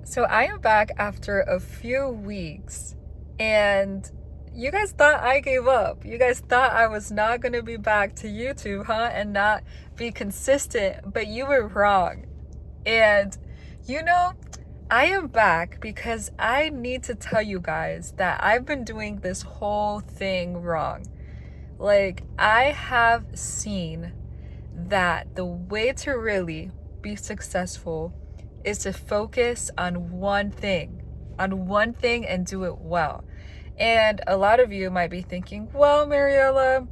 So I am back after a few weeks, and you guys thought I gave up. You guys thought I was not going to be back to YouTube, huh? And not be consistent, but you were wrong. And you know, I am back because I need to tell you guys that I've been doing this whole thing wrong. Like, I have seen that the way to really be successful is to focus on one thing and do it well. And a lot of you might be thinking, well, Mariella,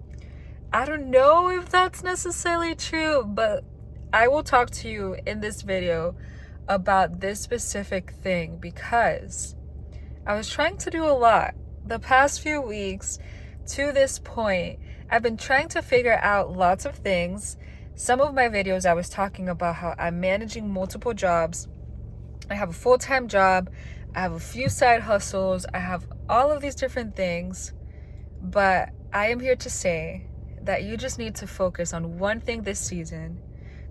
I don't know if that's necessarily true, but I will talk to you in this video about this specific thing because I was trying to do a lot. The past few weeks to this point, I've been trying to figure out lots of things. Some of my videos, I was talking about how I'm managing multiple jobs. I have a full-time job. I have a few side hustles. I have all of these different things. But I am here to say that you just need to focus on one thing this season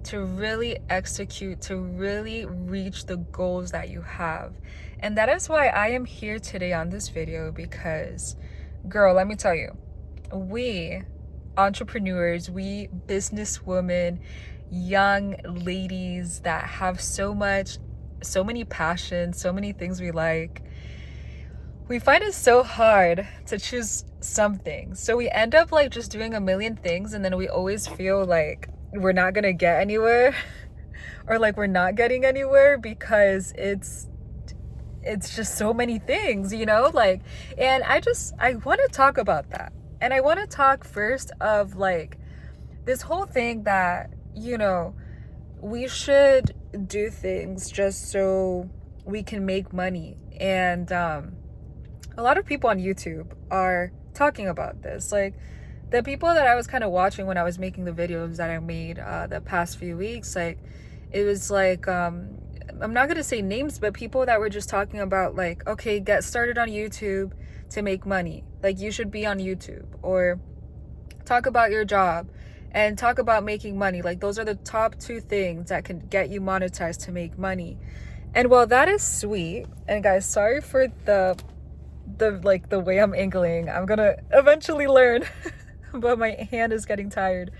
to really execute, to really reach the goals that you have. And that is why I am here today on this video because, girl, let me tell you, we entrepreneurs, we businesswomen, young ladies that have so many passions, so many things we like, we find it so hard to choose something. So we end up like just doing a million things, and then we always feel like we're not gonna get anywhere or like we're not getting anywhere because it's just so many things, like. And I want to talk about that. And I want to talk first of like this whole thing that we should do things just so we can make money. And a lot of people on YouTube are talking about this. Like the people that I was kind of watching when I was making the videos that I made the past few weeks, like it was like I'm not gonna say names, but people that were just talking about like, okay, get started on YouTube to make money. Like you should be on YouTube, or talk about your job and talk about making money. Like those are the top two things that can get you monetized to make money. And while that is sweet, and guys, sorry for the way I'm angling. I'm gonna eventually learn, but my hand is getting tired.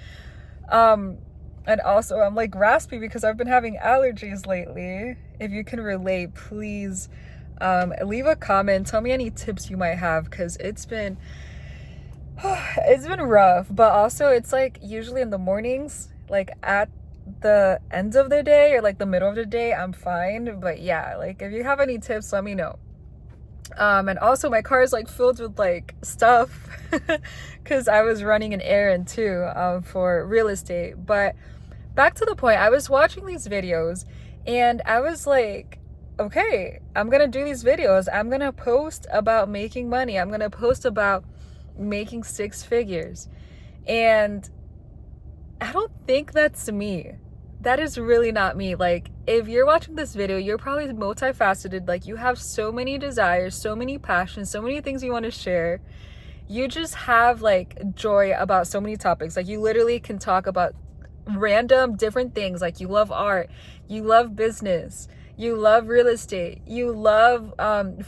And also I'm like raspy because I've been having allergies lately. If you can relate, please leave a comment. Tell me any tips you might have, because it's been rough. But also it's like usually in the mornings, like at the end of the day or like the middle of the day, I'm fine. But yeah, like if you have any tips, let me know. And also my car is like filled with like stuff because I was running an errand too for real estate. But back to the point, I was watching these videos and I was like, okay, I'm gonna do these videos. I'm gonna post about making money. I'm gonna post about making six figures. And I don't think that's me. That is really not me. Like, if you're watching this video, you're probably multifaceted. Like, you have so many desires, so many passions, so many things you want to share. You just have like joy about so many topics. Like, you literally can talk about random different things. Like, you love art, you love business, you love real estate, you love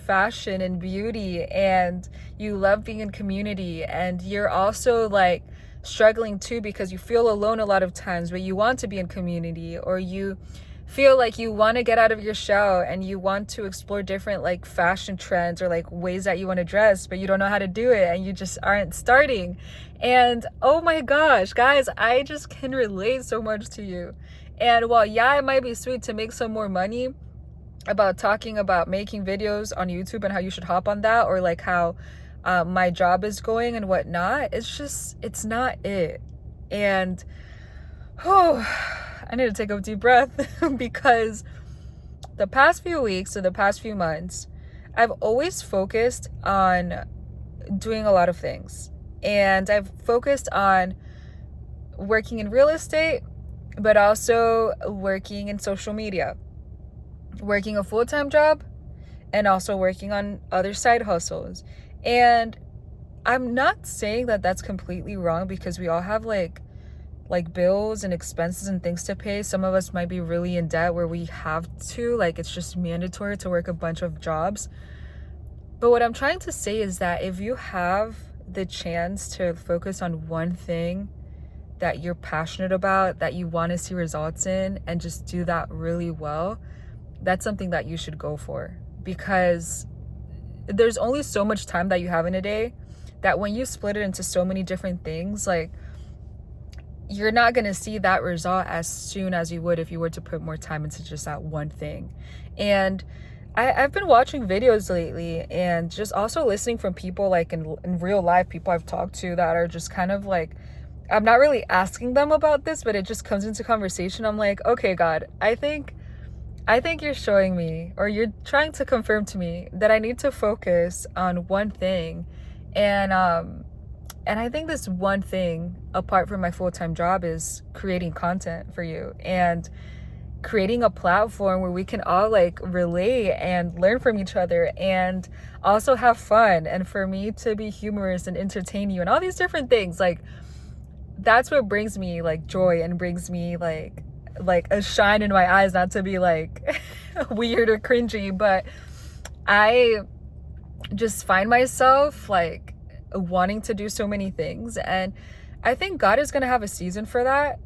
fashion and beauty, and you love being in community. And you're also like struggling too because you feel alone a lot of times, but you want to be in community, or you feel like you want to get out of your shell and you want to explore different like fashion trends or like ways that you want to dress, but you don't know how to do it and you just aren't starting. And oh my gosh, guys, I just can relate so much to you. And while yeah, it might be sweet to make some more money about talking about making videos on YouTube and how you should hop on that, or like how my job is going and whatnot, it's not it. And I need to take a deep breath because the past few weeks or the past few months, I've always focused on doing a lot of things. And I've focused on working in real estate, but also working in social media, working a full-time job, and also working on other side hustles. And I'm not saying that that's completely wrong, because we all have like like bills and expenses and things to pay. Some of us might be really in debt where we have to, like, it's just mandatory to work a bunch of jobs. But what I'm trying to say is that if you have the chance to focus on one thing that you're passionate about, that you want to see results in, and just do that really well, that's something that you should go for. Because there's only so much time that you have in a day, that when you split it into so many different things, like, you're not going to see that result as soon as you would if you were to put more time into just that one thing. And I've been watching videos lately, and just also listening from people, like in real life, people I've talked to that are just kind of like, I'm not really asking them about this, but it just comes into conversation. I'm like, okay, God, I think you're showing me, or you're trying to confirm to me, that I need to focus on one thing. And I think this one thing, apart from my full-time job, is creating content for you and creating a platform where we can all like relate and learn from each other and also have fun, and for me to be humorous and entertain you and all these different things. Like, that's what brings me like joy and brings me like a shine in my eyes, not to be like weird or cringy, but I just find myself like wanting to do so many things, and I think God is going to have a season for that,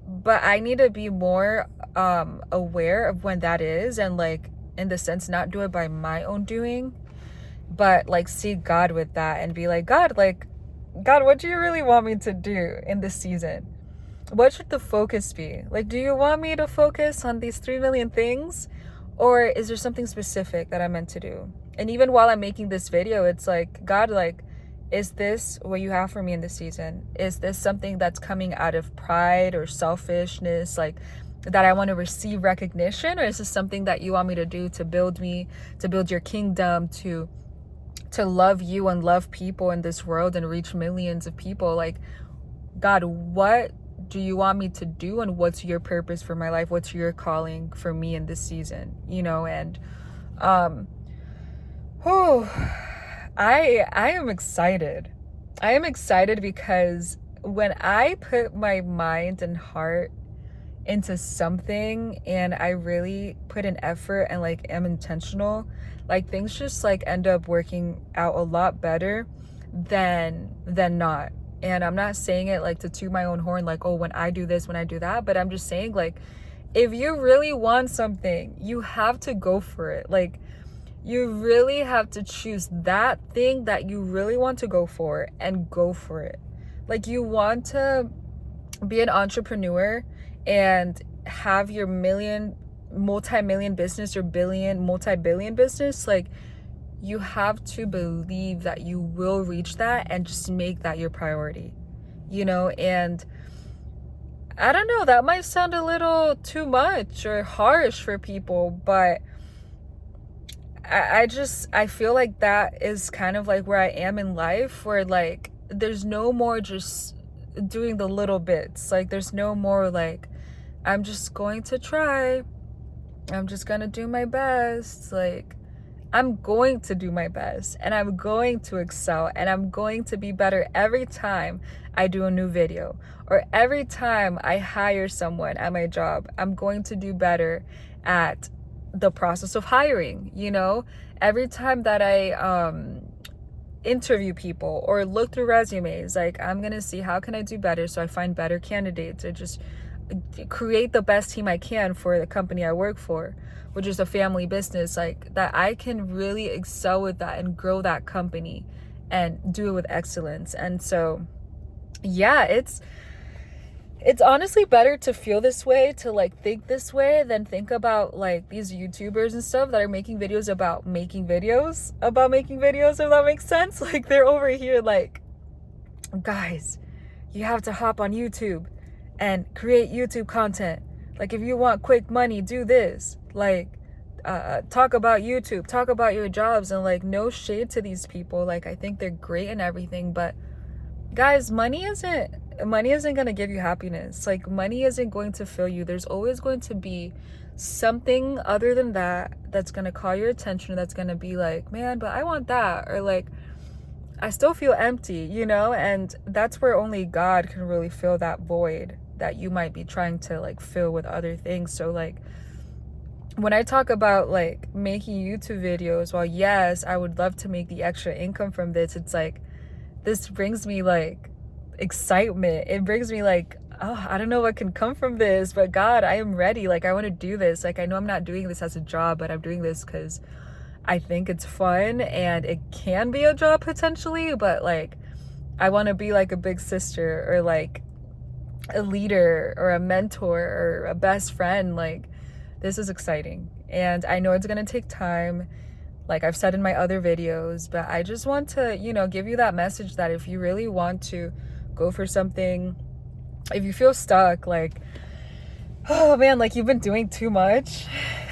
but I need to be more aware of when that is, and like, in the sense, not do it by my own doing, but like seek God with that and be like, God, what do you really want me to do in this season? What should the focus be? Like, do you want me to focus on these 3 million things, or is there something specific that I'm meant to do? And even while I'm making this video, it's like, God, like, is this what you have for me in this season? Is this something that's coming out of pride or selfishness, like that I want to receive recognition, or is this something that you want me to do to build me, to build your kingdom, to love you and love people in this world and reach millions of people? Like, God, what do you want me to do, and what's your purpose for my life? What's your calling for me in this season? You know, and I am excited. I am excited because when I put my mind and heart into something, and I really put an effort and like am intentional, like, things just like end up working out a lot better than not. And I'm not saying it like to toot my own horn, like, oh, when I do this, when I do that, but I'm just saying, like, if you really want something, you have to go for it. Like, you really have to choose that thing that you really want to go for and go for it. Like, you want to be an entrepreneur and have your multi-million business or multi-billion business, like, you have to believe that you will reach that and just make that your priority, you know? And I don't know, that might sound a little too much or harsh for people, but I feel like that is kind of like where I am in life, where like, there's no more just doing the little bits. Like, there's no more like, I'm just going to try, I'm just gonna do my best. Like, I'm going to do my best, and I'm going to excel, and I'm going to be better every time I do a new video, or every time I hire someone at my job. I'm going to do better at the process of hiring, you know? Every time that I interview people or look through resumes, like, I'm gonna see how can I do better, so I find better candidates, or just create the best team I can for the company I work for, which is a family business, like, that I can really excel with that and grow that company and do it with excellence. And so, yeah, it's honestly better to feel this way, to like think this way, than think about like these YouTubers and stuff that are making videos about making videos, if that makes sense. Like, they're over here like, guys, you have to hop on YouTube and create YouTube content. Like, if you want quick money, do this. Like, talk about YouTube, talk about your jobs, and like, no shade to these people. Like, I think they're great and everything, but guys, money isn't going to give you happiness. Like, money isn't going to fill you. There's always going to be something other than that that's going to call your attention, that's going to be like, man, but I want that, or like, I still feel empty, you know? And that's where only God can really fill that void that you might be trying to like fill with other things. So like when I talk about like making YouTube videos, well, yes, I would love to make the extra income from this. It's like this brings me like excitement. It brings me like, oh, I don't know what can come from this, but God, I am ready. Like I want to do this. Like I know I'm not doing this as a job, but I'm doing this because I think it's fun and it can be a job potentially, but like I want to be like a big sister or like a leader or a mentor or a best friend. Like this is exciting. And I know it's going to take time, like I've said in my other videos, but I just want to, you know, give you that message that if you really want to go for something, if you feel stuck, like, oh man, like you've been doing too much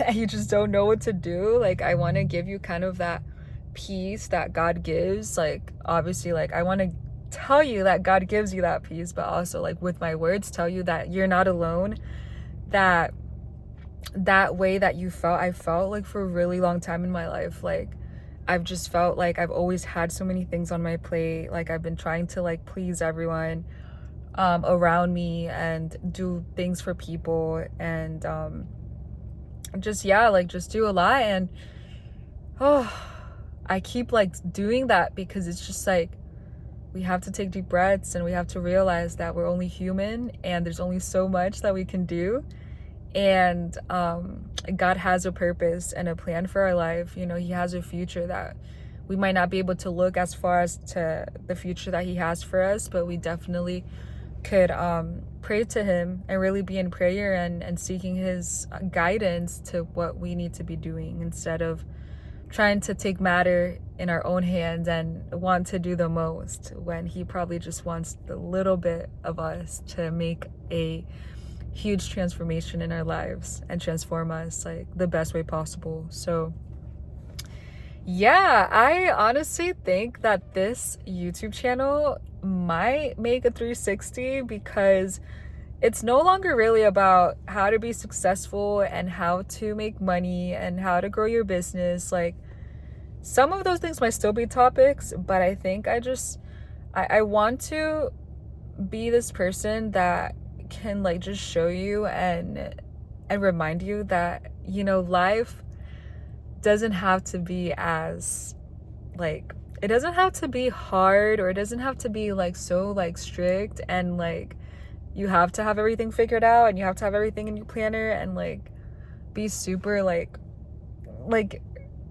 and you just don't know what to do, like I want to give you kind of that peace that God gives. Like obviously, like I want to tell you that God gives you that peace, but also like with my words tell you that you're not alone, that way that you felt, I felt like for a really long time in my life. Like I've just felt like I've always had so many things on my plate, like I've been trying to like please everyone around me and do things for people and just yeah, like just do a lot. And oh, I keep like doing that because it's just like we have to take deep breaths and we have to realize that we're only human and there's only so much that we can do. And God has a purpose and a plan for our life. You know, he has a future that we might not be able to look as far as to the future that he has for us, but we definitely could pray to him and really be in prayer and seeking his guidance to what we need to be doing instead of trying to take matter in our own hands and want to do the most when he probably just wants the little bit of us to make a huge transformation in our lives and transform us like the best way possible. So yeah, I honestly think that this YouTube channel might make a 360 because it's no longer really about how to be successful and how to make money and how to grow your business. Like some of those things might still be topics, but I think I want to be this person that can like just show you and remind you that, you know, life doesn't have to be as like, it doesn't have to be hard, or it doesn't have to be like so like strict and like you have to have everything figured out and you have to have everything in your planner and like be super like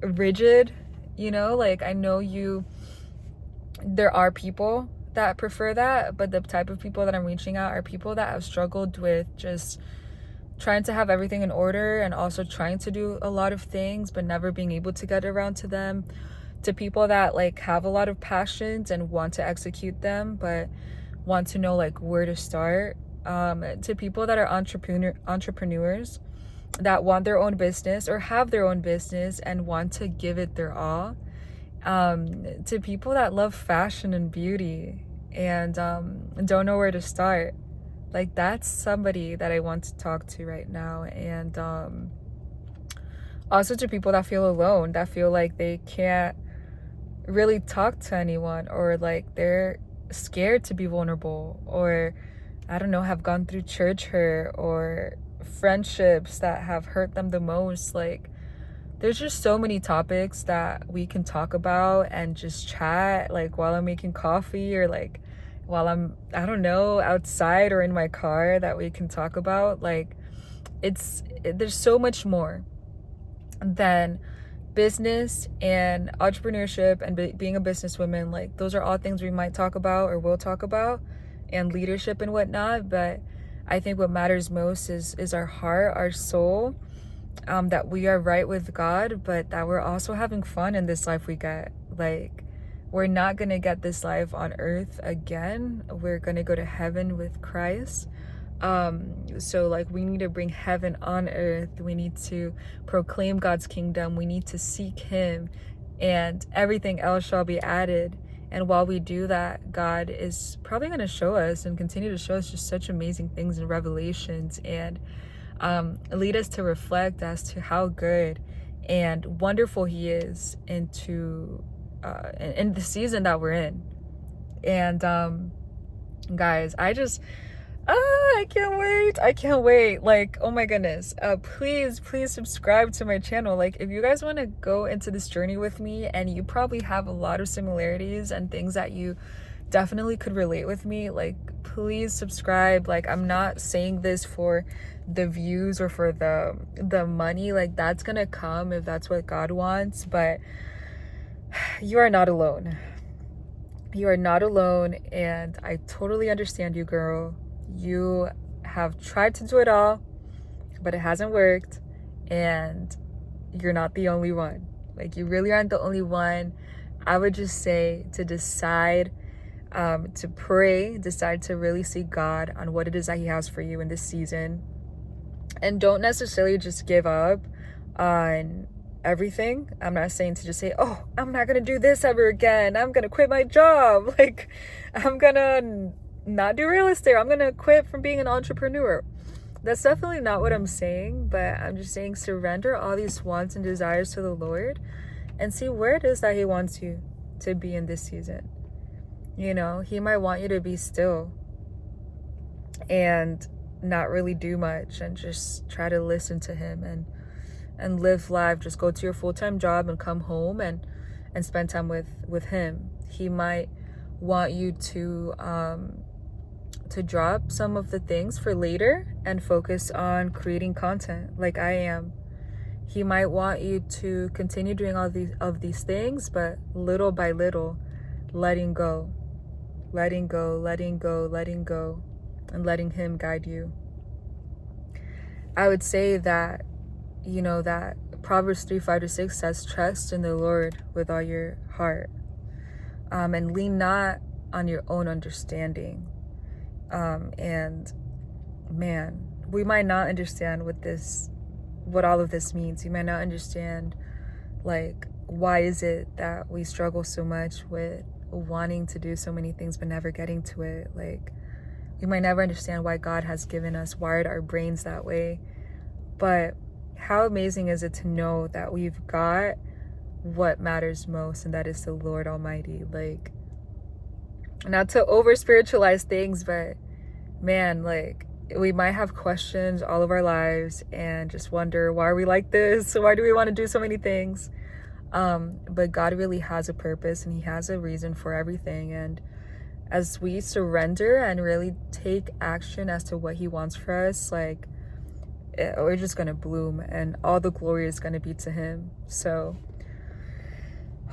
rigid, you know. Like I know there are people that prefer that, but the type of people that I'm reaching out are people that have struggled with just trying to have everything in order and also trying to do a lot of things but never being able to get around to them, to people that like have a lot of passions and want to execute them but want to know like where to start, to people that are entrepreneurs that want their own business or have their own business and want to give it their all, to people that love fashion and beauty and don't know where to start. Like that's somebody that I want to talk to right now. And also to people that feel alone, that feel like they can't really talk to anyone, or like they're scared to be vulnerable, or I don't know, have gone through church hurt or friendships that have hurt them the most. Like there's just so many topics that we can talk about and just chat, like while I'm making coffee or like while I'm, I don't know, outside or in my car, that we can talk about. Like there's so much more than business and entrepreneurship and being a businesswoman. Like those are all things we might talk about or will talk about, and leadership and whatnot. But I think what matters most is our heart, our soul, that we are right with God, but that we're also having fun in this life we get. Like we're not gonna get this life on earth again. We're gonna go to heaven with Christ. So like we need to bring heaven on earth. We need to proclaim God's kingdom. We need to seek him, and everything else shall be added. And while we do that, God is probably going to show us and continue to show us just such amazing things in Revelations, and lead us to reflect as to how good and wonderful he is, and to in the season that we're in. And guys, I can't wait. Like, oh my goodness. Please subscribe to my channel. Like, if you guys want to go into this journey with me, and you probably have a lot of similarities and things that you definitely could relate with me, like, please subscribe. Like, I'm not saying this for the views or for the money. Like, that's gonna come if that's what God wants, but you are not alone. You are not alone, and I totally understand you, girl. You have tried to do it all, but it hasn't worked, and you're not the only one. Like, you really aren't the only one. I would just say to decide to pray, decide to really seek God on what it is that He has for you in this season, and don't necessarily just give up on everything. I'm not saying to just say, oh, I'm not gonna do this ever again, I'm gonna quit my job, like, I'm gonna not do real estate, I'm gonna quit from being an entrepreneur. That's definitely not what I'm saying, but I'm just saying surrender all these wants and desires to the Lord and see where it is that He wants you to be in this season. You know, He might want you to be still and not really do much and just try to listen to Him and live life. Just go to your full-time job and come home and spend time with Him. He might want you to drop some of the things for later and focus on creating content like I am. He might want you to continue doing all these things, but little by little, letting go, and letting Him guide you. I would say that, you know, that Proverbs 3:5-6 says, trust in the Lord with all your heart, and lean not on your own understanding. And man, we might not understand what all of this means. You might not understand, like, why is it that we struggle so much with wanting to do so many things but never getting to it. Like, we might never understand why God has wired our brains that way. But how amazing is it to know that we've got what matters most, and that is the Lord Almighty. Like, not to over spiritualize things, but man, like, we might have questions all of our lives and just wonder, why are we like this? Why do we want to do so many things? But God really has a purpose, and He has a reason for everything. And as we surrender and really take action as to what He wants for us, like, we're just gonna bloom, and all the glory is gonna be to Him. So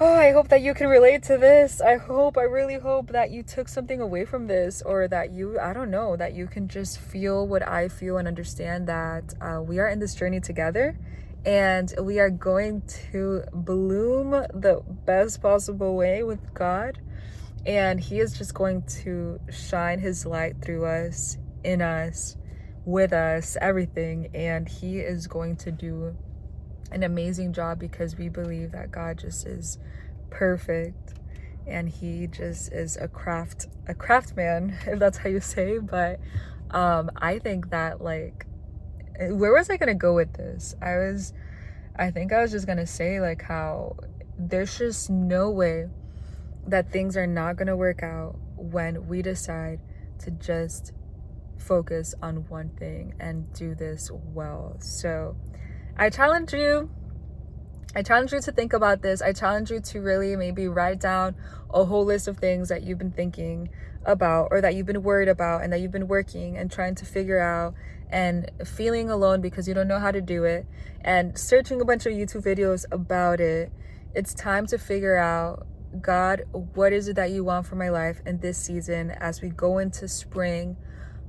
I hope that you can relate to this. I really hope that you took something away from this, or that that you can just feel what I feel and understand that we are in this journey together, and we are going to bloom the best possible way with God, and He is just going to shine His light through us, in us, with us, everything, and He is going to do an amazing job, because we believe that God just is perfect, and He just is a craftsman, if that's how you say. But I think that, like, where was I gonna go with this? I think I was just gonna say, like, how there's just no way that things are not gonna work out when we decide to just focus on one thing and do this well. So I challenge you to think about this. I challenge you to really maybe write down a whole list of things that you've been thinking about, or that you've been worried about, and that you've been working and trying to figure out, and feeling alone because you don't know how to do it, and searching a bunch of YouTube videos about it. It's time to figure out, God, what is it that you want for my life in this season as we go into spring,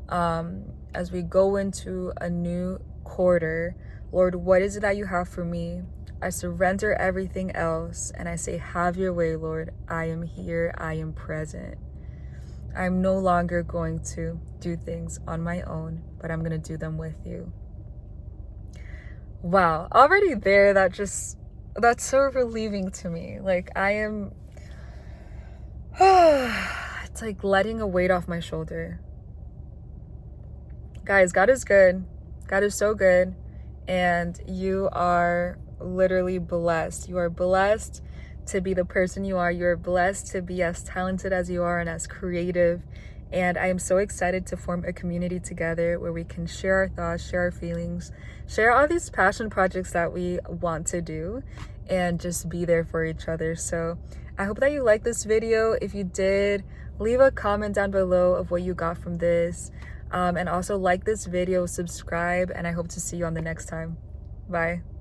as we go into a new quarter? Lord, what is it that you have for me? I surrender everything else, and I say, have your way, Lord. I am here. I am present. I'm no longer going to do things on my own, but I'm going to do them with you. Wow. Already there, that's so relieving to me. Like, it's like letting a weight off my shoulder. Guys, God is good. God is so good. And you are literally blessed. You are blessed to be the person you are. You're blessed to be as talented as you are and as creative. And I am so excited to form a community together where we can share our thoughts, share our feelings, share all these passion projects that we want to do, and just be there for each other. So I hope that you liked this video. If you did, leave a comment down below of what you got from this. And also like this video, subscribe, and I hope to see you on the next time. Bye.